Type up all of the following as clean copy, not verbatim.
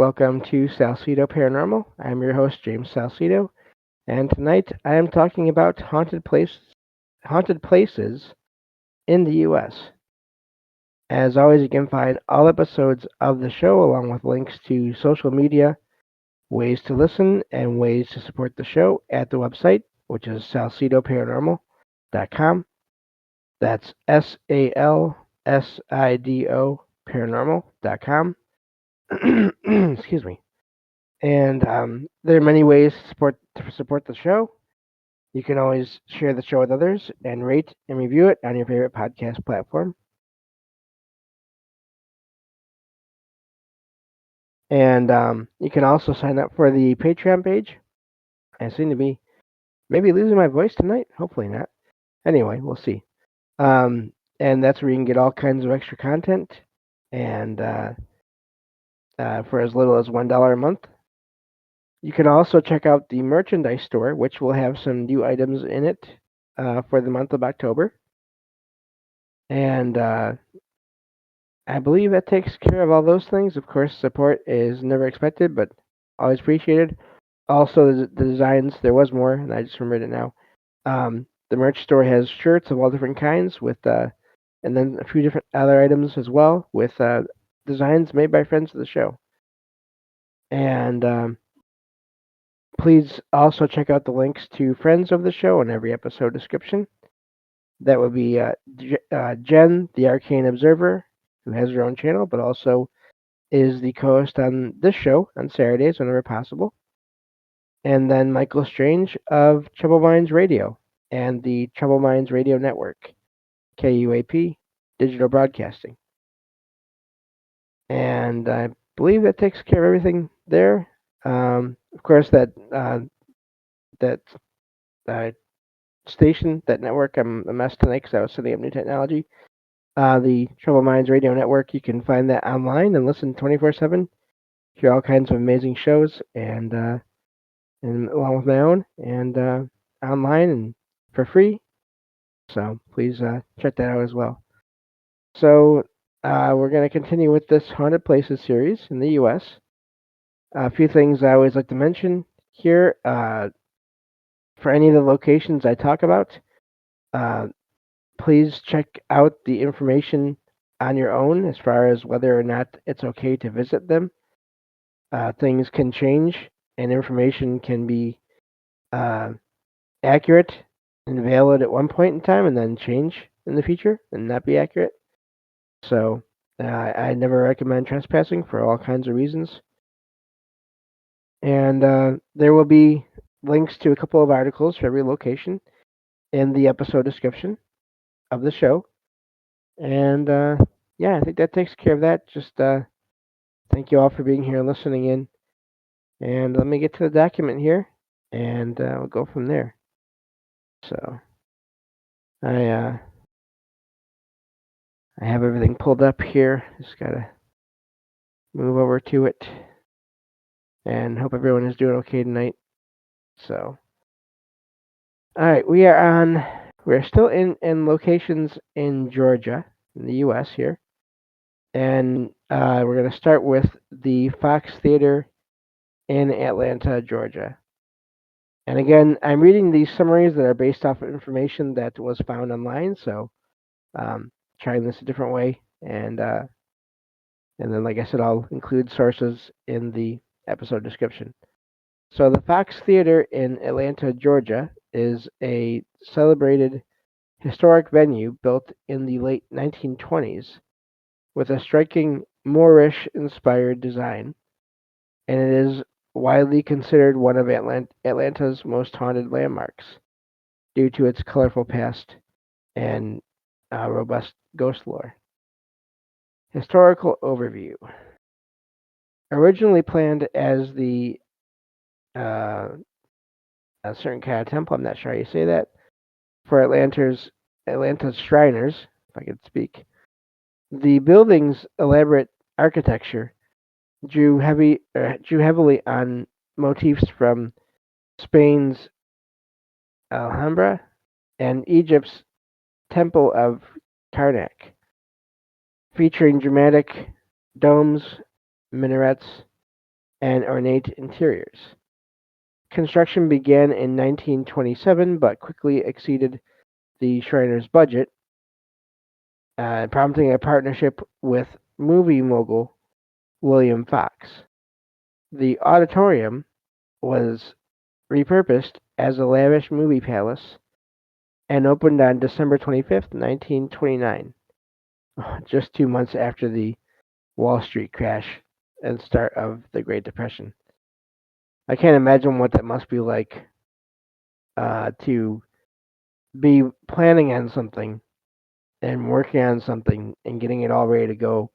Welcome to Salsido Paranormal. I'm your host, James Salsido, and tonight I am talking about haunted places in the U.S. As always, you can find all episodes of the show along with links to social media, ways to listen, and ways to support the show at the website, which is salsidoparanormal.com. That's SALSIDO paranormal.com. Excuse me. And there are many ways to support the show. You can always share the show with others and rate and review it on your favorite podcast platform. And you can also sign up for the Patreon page. I seem to be maybe losing my voice tonight. Hopefully not. Anyway, we'll see. And that's where you can get all kinds of extra content, and for as little as $1 a month. You can also check out the merchandise store, which will have some new items in it for the month of October. And I believe that takes care of all those things. Of course, support is never expected, but always appreciated. Also, the designs, there was more, and I just remembered it now. The merch store has shirts of all different kinds and then a few different other items as well with designs made by friends of the show. And please also check out the links to friends of the show in every episode description. That would be Jen, the Arcane Observer, who has her own channel, but also is the co-host on this show on Saturdays whenever possible. And then Michael Strange of Trouble Minds Radio and the Trouble Minds Radio Network, KUAP, Digital Broadcasting. And I believe that takes care of everything there. Of course, that station, that network, I'm a mess tonight because I was setting up new technology. The Trouble Minds Radio Network, you can find that online and listen 24/7. Hear all kinds of amazing shows and along with my own and online and for free. So please check that out as well. So we're going to continue with this haunted places series in the U.S. A few things I always like to mention here. For any of the locations I talk about, please check out the information on your own as far as whether or not it's okay to visit them. Things can change, and information can be accurate and valid at one point in time and then change in the future and not be accurate. So I never recommend trespassing for all kinds of reasons. And there will be links to a couple of articles for every location in the episode description of the show. And yeah, I think that takes care of that. Just thank you all for being here and listening in. And let me get to the document here, and we'll go from there. So I have everything pulled up here. Just gotta move over to it, and hope everyone is doing okay tonight. So, all right, we're still in locations in Georgia, in the U.S. here, and we're gonna start with the Fox Theater in Atlanta, Georgia. And again, I'm reading these summaries that are based off of information that was found online, so trying this a different way, and then, like I said, I'll include sources in the episode description. So the Fox Theater in Atlanta, Georgia, is a celebrated historic venue built in the late 1920s with a striking Moorish-inspired design, and it is widely considered one of Atlanta's most haunted landmarks due to its colorful past and robust ghost lore. Historical overview. Originally planned as a certain kind of temple, I'm not sure how you say that, for Atlanta's Shriners, if I could speak. The building's elaborate architecture drew heavily on motifs from Spain's Alhambra and Egypt's Temple of Karnak, featuring dramatic domes, minarets, and ornate interiors. Construction began in 1927 but quickly exceeded the Shriners' budget, prompting a partnership with movie mogul William Fox. The auditorium was repurposed as a lavish movie palace and opened on December 25th, 1929, just 2 months after the Wall Street crash and start of the Great Depression. I can't imagine what that must be like to be planning on something and working on something and getting it all ready to go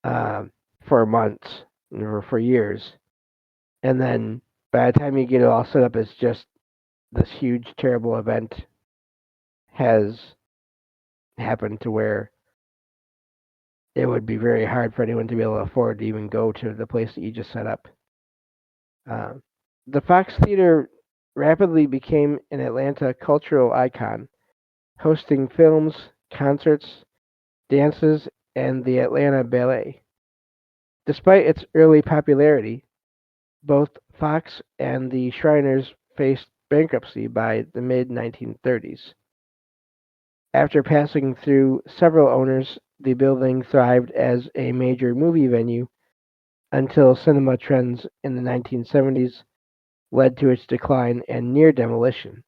uh, for months or for years, and then by the time you get it all set up, it's just this huge, terrible event has happened to where it would be very hard for anyone to be able to afford to even go to the place that you just set up. Uh, the Fox Theater rapidly became an Atlanta cultural icon, hosting films, concerts, dances, and the Atlanta Ballet. Despite its early popularity, both Fox and the Shriners faced bankruptcy by the mid 1930s. After passing through several owners, the building thrived as a major movie venue until cinema trends in the 1970s led to its decline and near demolition.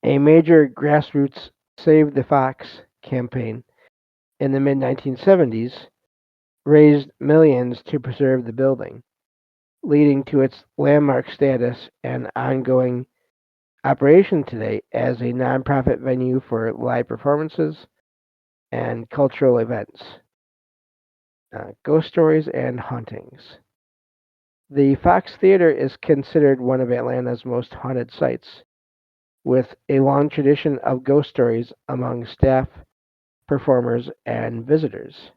A major grassroots Save the Fox campaign in the mid 1970s raised millions to preserve the building, leading to its landmark status and ongoing operation today as a nonprofit venue for live performances and cultural events, ghost stories, and hauntings. The Fox Theater is considered one of Atlanta's most haunted sites, with a long tradition of ghost stories among staff, performers, and visitors.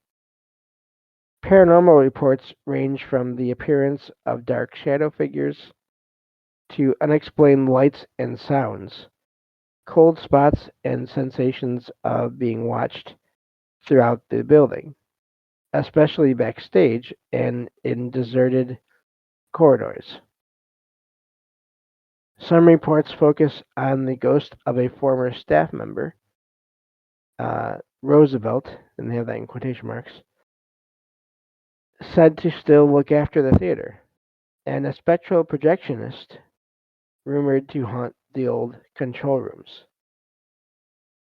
Paranormal reports range from the appearance of dark shadow figures to unexplained lights and sounds, cold spots, and sensations of being watched throughout the building, especially backstage and in deserted corridors. Some reports focus on the ghost of a former staff member, Roosevelt, and they have that in quotation marks, said to still look after the theater, and a spectral projectionist rumored to haunt the old control rooms.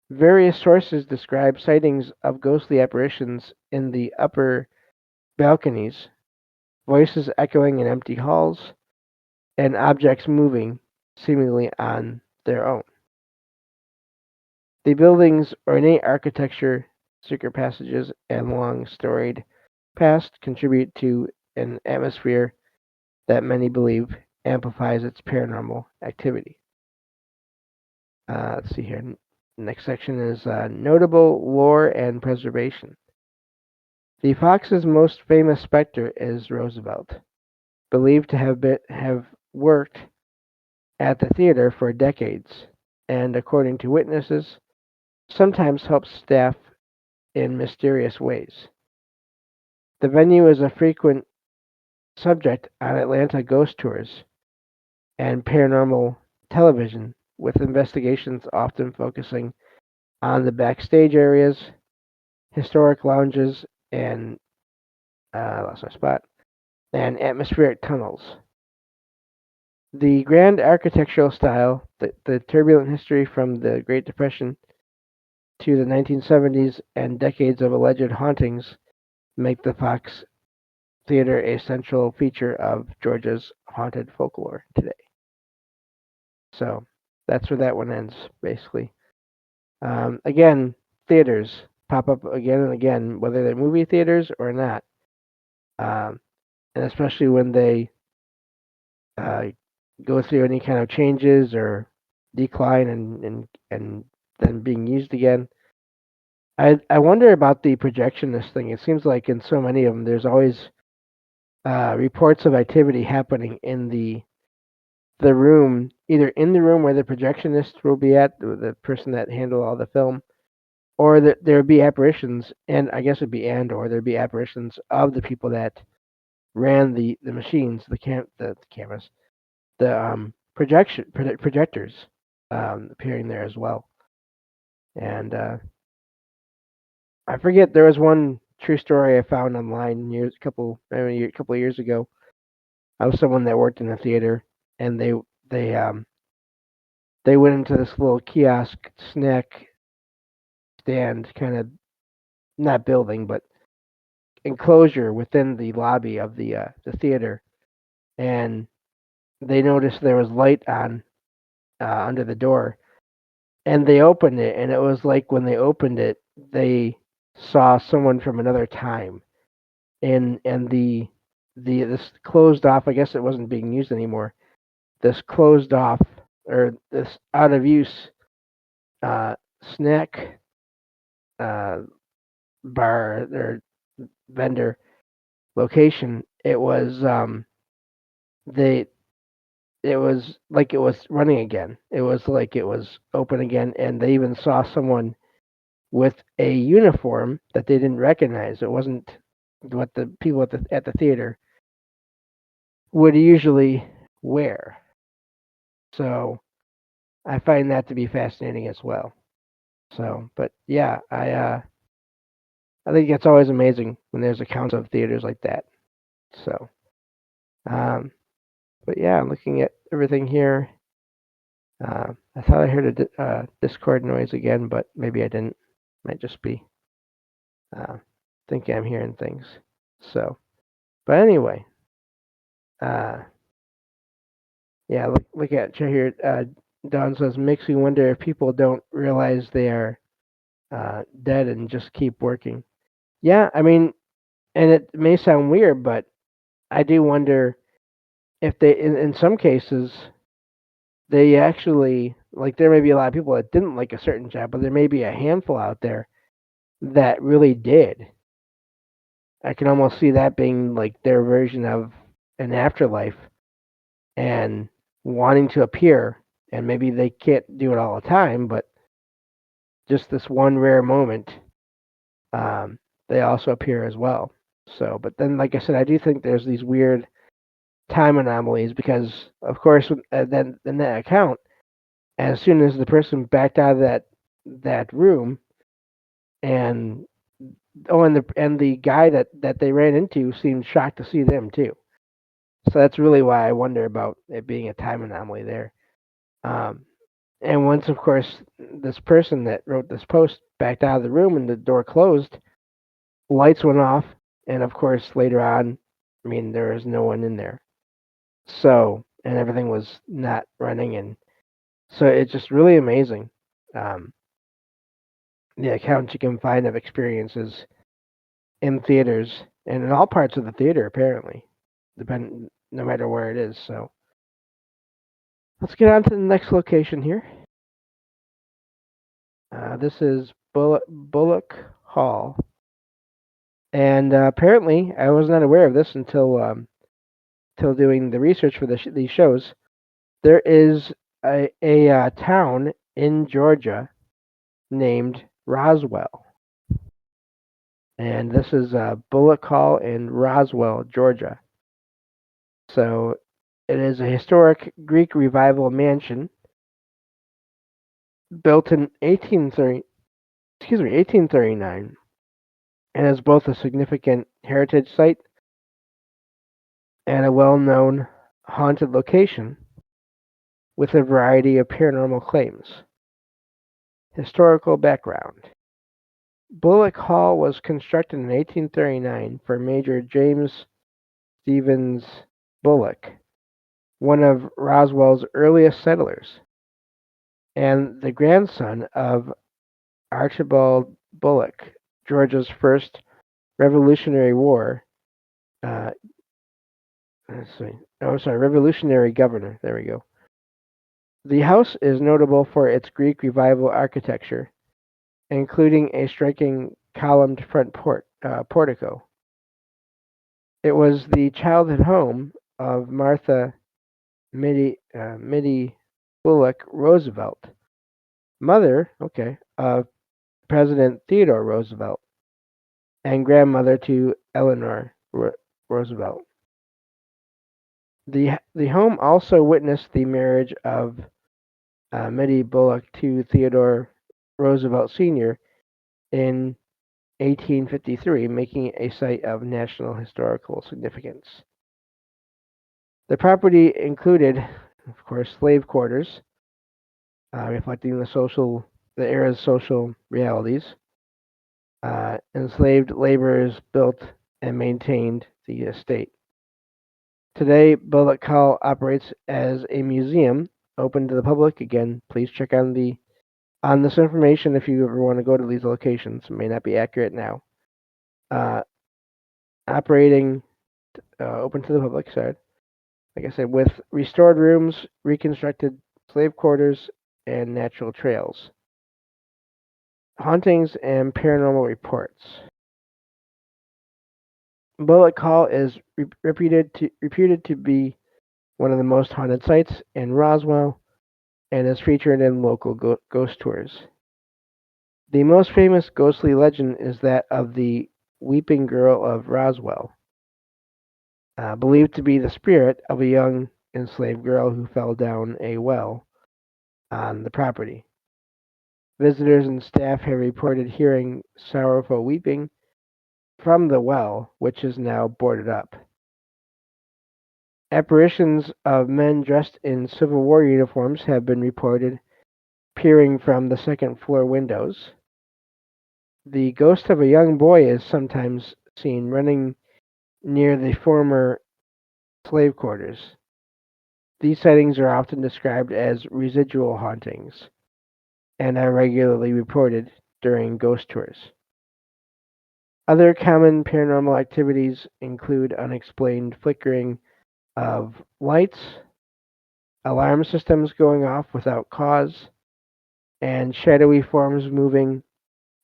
Various sources describe sightings of ghostly apparitions in the upper balconies, voices echoing in empty halls, and objects moving seemingly on their own. The building's ornate architecture, secret passages, and long storied past contribute to an atmosphere that many believe amplifies its paranormal activity. Let's see here. Next section is notable lore and preservation. The Fox's most famous specter is Roosevelt, believed to have worked at the theater for decades, and according to witnesses, sometimes helps staff in mysterious ways. The venue is a frequent subject on Atlanta ghost tours and paranormal television, with investigations often focusing on the backstage areas, historic lounges, and I lost my spot, and atmospheric tunnels. The grand architectural style, the turbulent history from the Great Depression to the 1970s, and decades of alleged hauntings make the Fox Theater a central feature of Georgia's haunted folklore today. So that's where that one ends, basically. Again, theaters pop up again and again, whether they're movie theaters or not, um, and especially when they uh, go through any kind of changes or decline and then being used again. I wonder about the projectionist thing. It seems like in so many of them, there's always reports of activity happening in the room, either in the room where the projectionist will be at, the person that handle all the film, or there would be apparitions, and I guess it'd be or there'd be apparitions of the people that ran the machines, the cameras, the projectors appearing there as well. And I forget, there was one true story I found online maybe a couple of years ago. I was someone that worked in a theater, and they um they went into this little kiosk snack stand, kind of, not building, but enclosure within the lobby of the theater, and they noticed there was light on under the door, and they opened it, and it was like when they opened it, they saw someone from another time, and the this closed off. I guess it wasn't being used anymore. This closed off, or this out of use uh, snack uh, bar or vendor location. They it was like it was running again. It was like it was open again, and they even saw someone with a uniform that they didn't recognize. It wasn't what the people at the theater would usually wear. So I find that to be fascinating as well. So, but yeah, I think it's always amazing when there's accounts of theaters like that. So, um, but yeah, looking at everything here, I thought I heard a Discord noise again, but maybe I didn't. Might just be thinking I'm hearing things. So, but anyway, uh, yeah, look at check here. Don says makes me wonder if people don't realize they are dead and just keep working. Yeah, I mean, and it may sound weird, but I do wonder if they, in some cases, they actually, like, there may be a lot of people that didn't like a certain job, but there may be a handful out there that really did. I can almost see that being like their version of an afterlife and wanting to appear, and maybe they can't do it all the time, but just this one rare moment, um, they also appear as well. So, but then, like I said, I do think there's these weird time anomalies because, of course, then in that account, as soon as the person backed out of that room, and and the guy that they ran into seemed shocked to see them too. So that's really why I wonder about it being a time anomaly there. Um, and once, of course, this person that wrote this post backed out of the room and the door closed, lights went off, and of course later on, I mean, there was no one in there. So, and everything was not running, and so it's just really amazing. Um, the accounts you can find of experiences in theaters and in all parts of the theater, apparently, no matter where it is. So let's get on to the next location here. This is Bullock Hall, and apparently I was not aware of this until doing the research for these shows. There is a town in Georgia named Roswell, and this is Bullock Hall in Roswell, Georgia. So it is a historic Greek Revival mansion built in 1839, and is both a significant heritage site and a well-known haunted location with a variety of paranormal claims. Historical background: Bullock Hall was constructed in 1839 for Major James Stevens Bullock, one of Roswell's earliest settlers, and the grandson of Archibald Bullock, Georgia's first Revolutionary War. Uh, let's see. Oh, I'm sorry, Revolutionary governor. There we go. The house is notable for its Greek Revival architecture, including a striking columned front portico. It was the childhood home of Martha Mitty Bullock Roosevelt, mother, of President Theodore Roosevelt, and grandmother to Eleanor Roosevelt. The home also witnessed the marriage of Mittie Bullock to Theodore Roosevelt Sr. in 1853, making it a site of national historical significance. The property included, of course, slave quarters, reflecting the era's social realities. Enslaved laborers built and maintained the estate. Today, Bullock Hall operates as a museum open to the public. Again, please check on this information if you ever want to go to these locations. It may not be accurate now. Uh, Operating open to the public, sorry. Like I said, with restored rooms, reconstructed slave quarters, and natural trails. Hauntings and paranormal reports. Bullock Hall is reputed to be one of the most haunted sites in Roswell and is featured in local ghost tours. The most famous ghostly legend is that of the Weeping Girl of Roswell, believed to be the spirit of a young enslaved girl who fell down a well on the property. Visitors and staff have reported hearing sorrowful weeping from the well, which is now boarded up. Apparitions of men dressed in Civil War uniforms have been reported peering from the second floor windows. The ghost of a young boy is sometimes seen running near the former slave quarters. These sightings are often described as residual hauntings and are regularly reported during ghost tours. Other common paranormal activities include unexplained flickering of lights, alarm systems going off without cause, and shadowy forms moving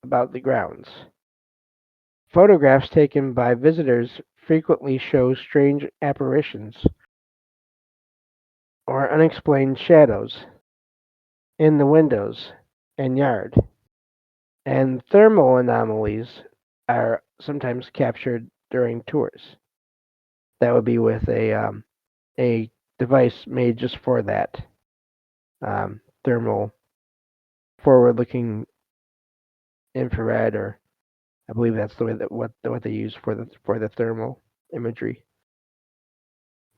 about the grounds. Photographs taken by visitors frequently show strange apparitions or unexplained shadows in the windows and yard, and thermal anomalies are sometimes captured during tours. That would be with a device made just for that, thermal forward-looking infrared, or I believe that's the way that what they use for the thermal imagery.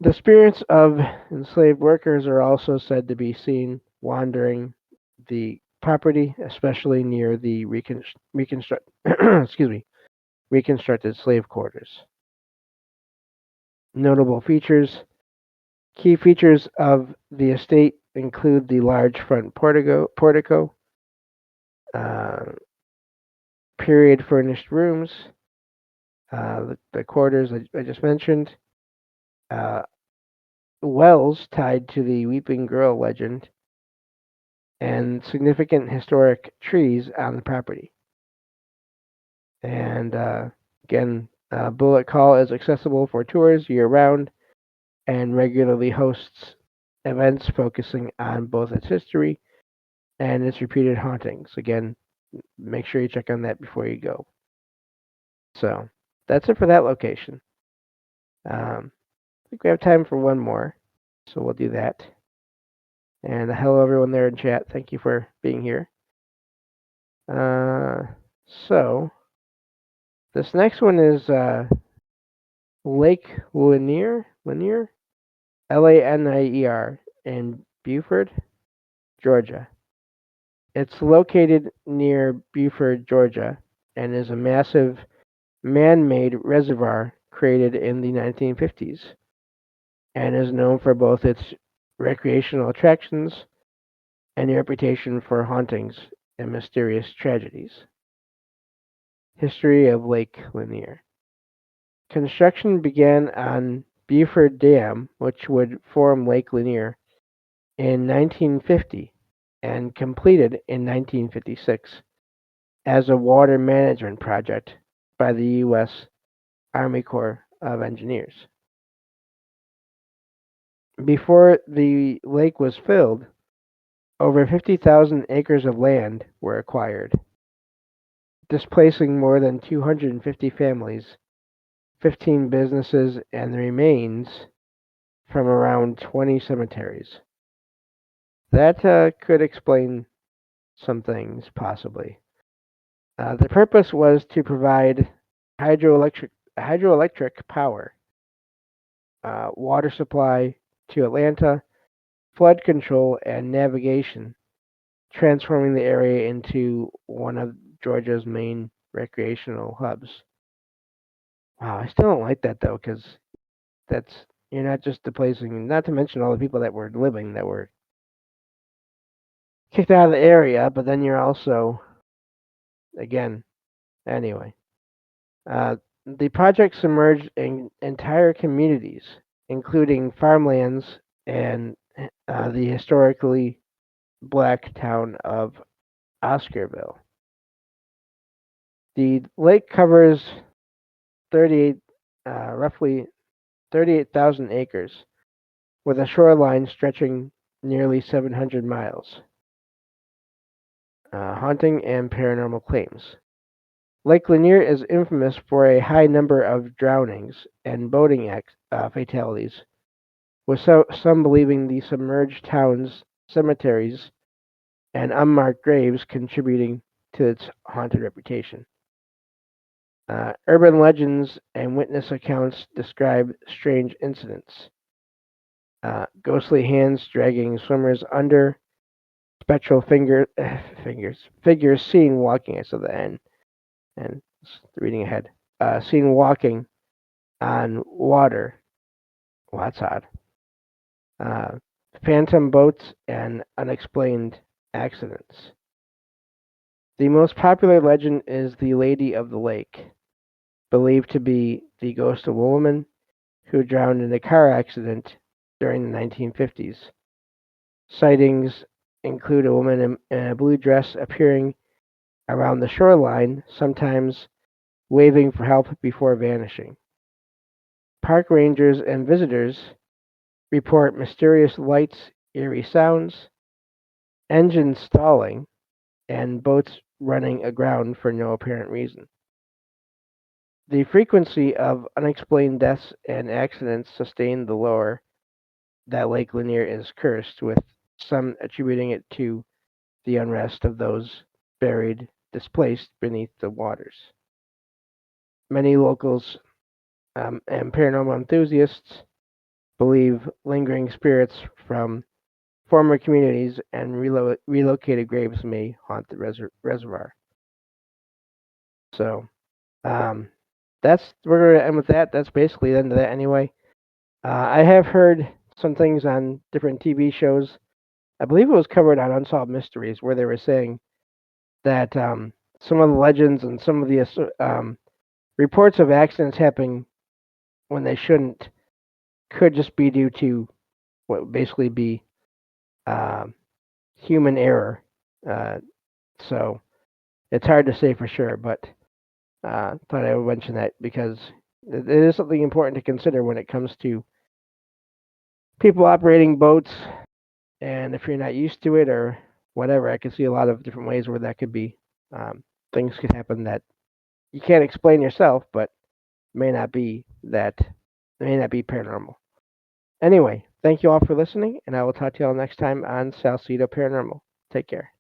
The spirits of enslaved workers are also said to be seen wandering the property, especially near the excuse me, reconstructed slave quarters. Notable features. Key features of the estate include the large front portico, uh, period furnished rooms, the quarters I just mentioned, uh, wells tied to the Weeping Girl legend, and significant historic trees on the property. And again, Bullock Hall is accessible for tours year-round and regularly hosts events focusing on both its history and its repeated hauntings. Again, make sure you check on that before you go. So that's it for that location. I think we have time for one more, so we'll do that. And hello, everyone there in chat. Thank you for being here. So this next one is Lake Lanier, Lanier, in Beaufort, Georgia. It's located near Beaufort, Georgia, and is a massive man-made reservoir created in the 1950s, and is known for both its recreational attractions and a reputation for hauntings and mysterious tragedies. History of Lake Lanier. Construction began on Beaufort Dam, which would form Lake Lanier, in 1950 and completed in 1956 as a water management project by the U.S. Army Corps of Engineers. Before the lake was filled, over 50,000 acres of land were acquired, displacing more than 250 families, 15 businesses, and the remains from around 20 cemeteries. That could explain some things, possibly. The purpose was to provide hydroelectric power, water supply to Atlanta, flood control, and navigation, transforming the area into one of Georgia's main recreational hubs. Wow, I still don't like that though, because that's you're not just displacing, not to mention all the people that were living that were kicked out of the area, but then you're also, again, anyway. Uh, the project submerged entire communities, including farmlands and the historically black town of Oscarville. The lake covers 38, roughly 38,000 acres, with a shoreline stretching nearly 700 miles. Haunting and paranormal claims. Lake Lanier is infamous for a high number of drownings and boating fatalities, with some believing the submerged town's cemeteries and unmarked graves contributing to its haunted reputation. Urban legends and witness accounts describe strange incidents. Ghostly hands dragging swimmers under, spectral figures seen walking. I saw the end and reading ahead. Seen walking on water. Well, that's odd. Uh, Phantom boats and unexplained accidents. The most popular legend is the Lady of the Lake, believed to be the ghost of a woman who drowned in a car accident during the 1950s. Sightings include a woman in a blue dress appearing around the shoreline, sometimes waving for help before vanishing. Park rangers and visitors report mysterious lights, eerie sounds, engines stalling, and boats running aground for no apparent reason. The frequency of unexplained deaths and accidents sustain the lore that Lake Lanier is cursed, with some attributing it to the unrest of those buried, displaced beneath the waters. Many locals and paranormal enthusiasts believe lingering spirits from former communities and relocated graves may haunt the reservoir. So that's we're going to end with that. That's basically the end of that anyway. I have heard some things on different TV shows. I believe it was covered on Unsolved Mysteries where they were saying that some of the legends and some of the reports of accidents happening when they shouldn't could just be due to what would basically be uh, human error. Uh, so it's hard to say for sure, but thought I would mention that because it is something important to consider when it comes to people operating boats. And if you're not used to it or whatever, I can see a lot of different ways where that could be. Things could happen that you can't explain yourself, but may not be that may not be paranormal. Anyway, thank you all for listening, and I will talk to you all next time on Salsido Paranormal. Take care.